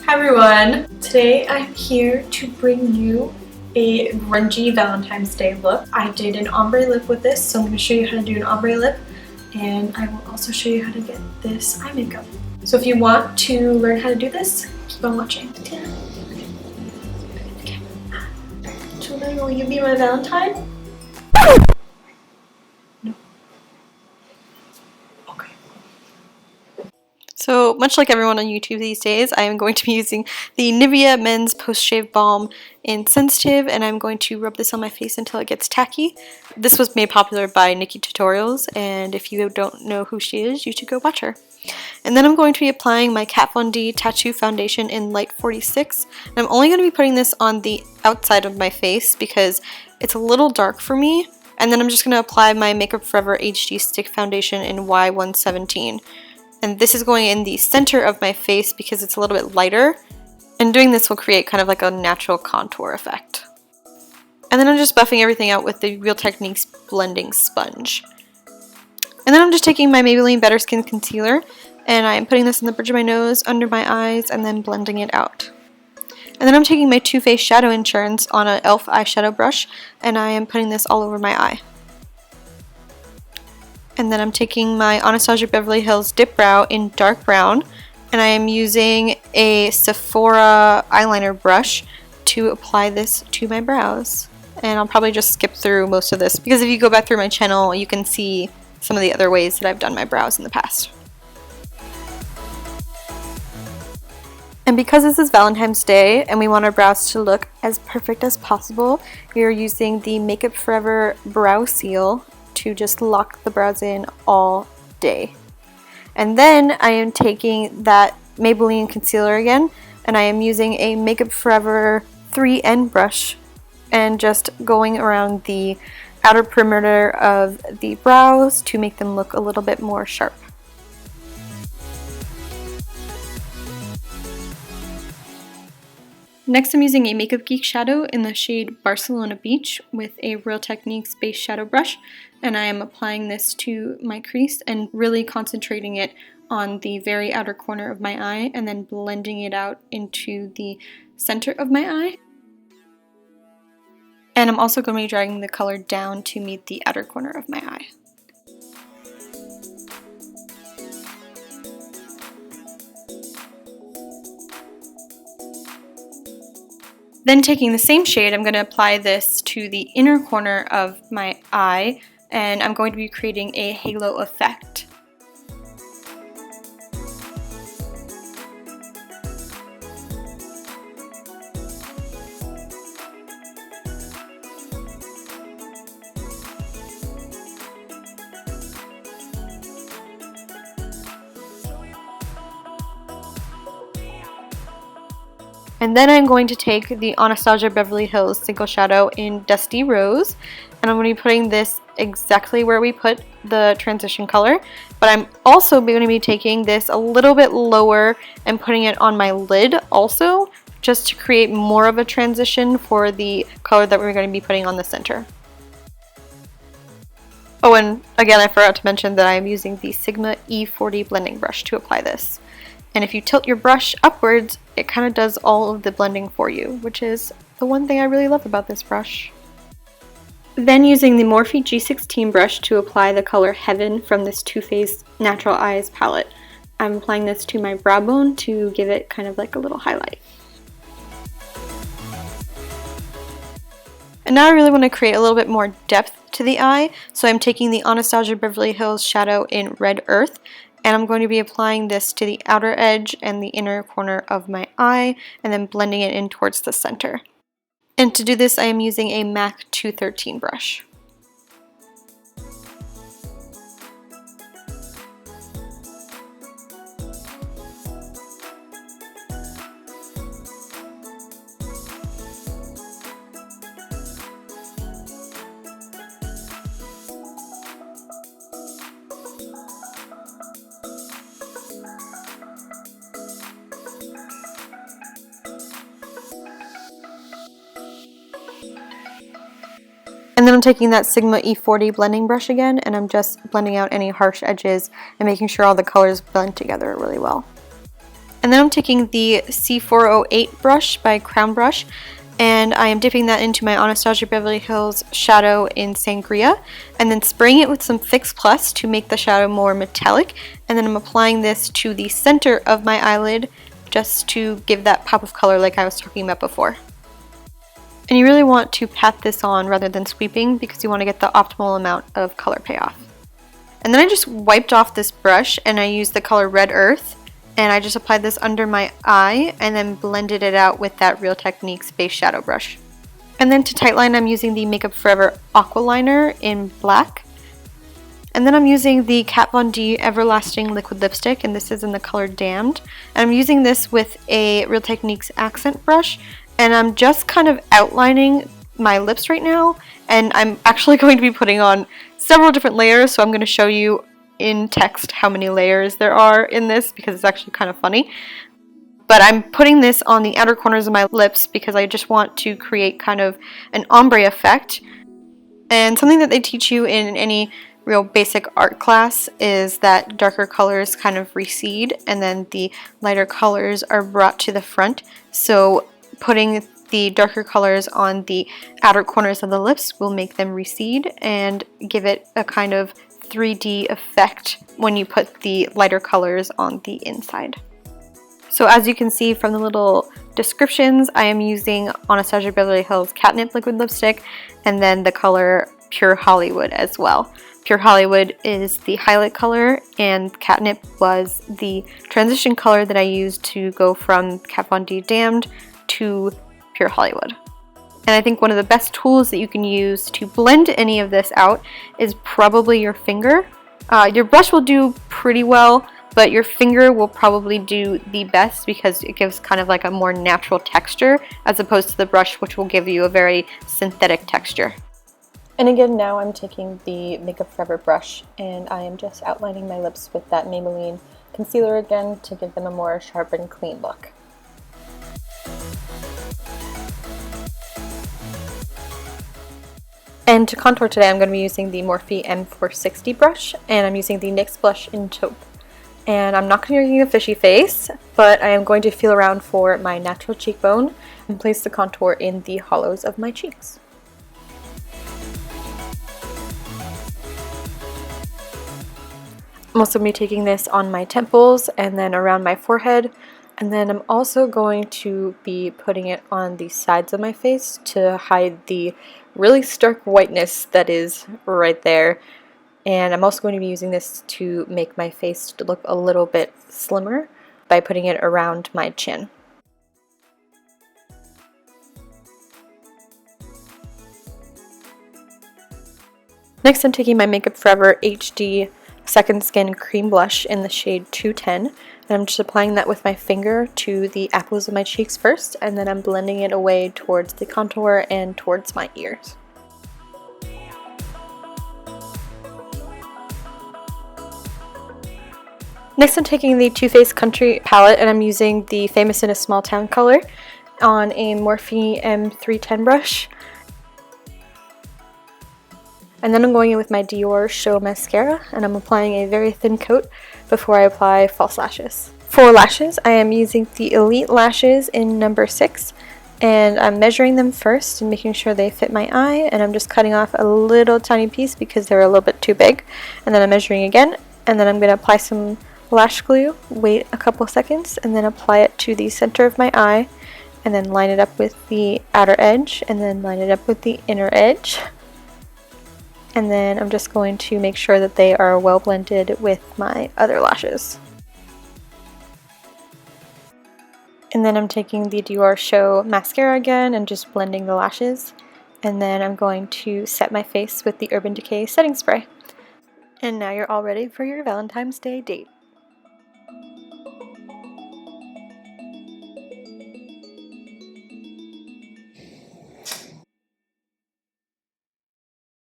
Hi everyone! Today I'm here to bring you a grungy Valentine's Day look. I did an ombre lip with this, so I'm going to show you how to do an ombre lip, and I will also show you how to get this eye makeup. So if you want to learn how to do this, keep on watching. Children, will you be my Valentine? No. Okay. So much like everyone on YouTube these days, I am going to be using the Nivea Men's Post Shave Balm in Sensitive, and I'm going to rub this on my face until it gets tacky. This was made popular by Nikki Tutorials, and if you don't know who she is, you should go watch her. And then I'm going to be applying my Kat Von D Tattoo Foundation in Light 46. And I'm only going to be putting this on the outside of my face because it's a little dark for me. And then I'm just going to apply my Makeup Forever HD Stick Foundation in Y117. And this is going in the center of my face because it's a little bit lighter. And doing this will create kind of like a natural contour effect. And then I'm just buffing everything out with the Real Techniques blending sponge. And then I'm just taking my Maybelline Better Skin Concealer, and I am putting this on the bridge of my nose, under my eyes, and then blending it out. And then I'm taking my Too Faced Shadow Insurance on an e.l.f. eyeshadow brush, and I am putting this all over my eye. And then I'm taking my Anastasia Beverly Hills Dip Brow in dark brown, and I am using a Sephora eyeliner brush to apply this to my brows. And I'll probably just skip through most of this, because if you go back through my channel, you can see some of the other ways that I've done my brows in the past. And because this is Valentine's Day and we want our brows to look as perfect as possible, we are using the Makeup Forever Brow Seal to just lock the brows in all day. And then I am taking that Maybelline concealer again, and I am using a Makeup Forever 3N brush and just going around the outer perimeter of the brows to make them look a little bit more sharp. Next, I'm using a Makeup Geek shadow in the shade Barcelona Beach with a Real Techniques base shadow brush, and I am applying this to my crease and really concentrating it on the very outer corner of my eye and then blending it out into the center of my eye. And I'm also going to be dragging the color down to meet the outer corner of my eye. Then taking the same shade, I'm going to apply this to the inner corner of my eye, and I'm going to be creating a halo effect. And then I'm going to take the Anastasia Beverly Hills Single Shadow in Dusty Rose, and I'm going to be putting this exactly where we put the transition color, but I'm also going to be taking this a little bit lower and putting it on my lid also, just to create more of a transition for the color that we're going to be putting on the center. Oh, and again, I forgot to mention that I'm using the Sigma E40 blending brush to apply this. And if you tilt your brush upwards, it kind of does all of the blending for you, which is the one thing I really love about this brush. Then using the Morphe G16 brush to apply the color Heaven from this Too Faced Natural Eyes palette. I'm applying this to my brow bone to give it kind of like a little highlight. And now I really want to create a little bit more depth to the eye, so I'm taking the Anastasia Beverly Hills shadow in Red Earth, and I'm going to be applying this to the outer edge and the inner corner of my eye, and then blending it in towards the center. And to do this, I am using a MAC 213 brush. And then I'm taking that Sigma E40 blending brush again, and I'm just blending out any harsh edges and making sure all the colors blend together really well. And then I'm taking the C408 brush by Crown Brush, and I am dipping that into my Anastasia Beverly Hills shadow in Sangria, and then spraying it with some Fix Plus to make the shadow more metallic, and then I'm applying this to the center of my eyelid just to give that pop of color like I was talking about before. And you really want to pat this on rather than sweeping because you want to get the optimal amount of color payoff. And then I just wiped off this brush and I used the color Red Earth, and I just applied this under my eye and then blended it out with that Real Techniques base shadow brush. And then to tightline, I'm using the Makeup Forever Aqua Liner in black. And then I'm using the Kat Von D Everlasting Liquid Lipstick, and this is in the color Damned. And I'm using this with a Real Techniques accent brush, and I'm just kind of outlining my lips right now. And I'm actually going to be putting on several different layers, so I'm going to show you in text how many layers there are in this because it's actually kind of funny. But I'm putting this on the outer corners of my lips because I just want to create kind of an ombre effect. And something that they teach you in any real basic art class is that darker colors kind of recede and then the lighter colors are brought to the front. So putting the darker colors on the outer corners of the lips will make them recede and give it a kind of 3D effect when you put the lighter colors on the inside. So as you can see from the little descriptions, I am using Anastasia Beverly Hills Catnip Liquid Lipstick and then the color Pure Hollywood as well. Pure Hollywood is the highlight color and Catnip was the transition color that I used to go from Kat Von D Damned to Pure Hollywood. And I think one of the best tools that you can use to blend any of this out is probably your finger. Your brush will do pretty well, but your finger will probably do the best because it gives kind of like a more natural texture as opposed to the brush, which will give you a very synthetic texture. And again, now I'm taking the Makeup Forever brush and I am just outlining my lips with that Maybelline concealer again to give them a more sharp and clean look. And to contour today, I'm going to be using the Morphe M460 brush, and I'm using the NYX blush in Taupe. And I'm not going to be using a fishy face, but I am going to feel around for my natural cheekbone and place the contour in the hollows of my cheeks. I'm also going to be taking this on my temples and then around my forehead. And then I'm also going to be putting it on the sides of my face to hide the really stark whiteness that is right there. And I'm also going to be using this to make my face to look a little bit slimmer by putting it around my chin. Next, I'm taking my Makeup Forever HD Second Skin Cream Blush in the shade 210, and I'm just applying that with my finger to the apples of my cheeks first, and then I'm blending it away towards the contour and towards my ears. Next, I'm taking the Too Faced Country palette, and I'm using the Famous in a Small Town color on a Morphe M310 brush. And then I'm going in with my Dior Show Mascara, and I'm applying a very thin coat before I apply false lashes. For lashes, I am using the Elite Lashes in number 6, and I'm measuring them first and making sure they fit my eye, and I'm just cutting off a little tiny piece because they're a little bit too big. And then I'm measuring again, and then I'm going to apply some lash glue, wait a couple seconds, and then apply it to the center of my eye, and then line it up with the outer edge, and then line it up with the inner edge. And then I'm just going to make sure that they are well blended with my other lashes. And then I'm taking the Dior Show Mascara again and just blending the lashes. And then I'm going to set my face with the Urban Decay setting spray. And now you're all ready for your Valentine's Day date.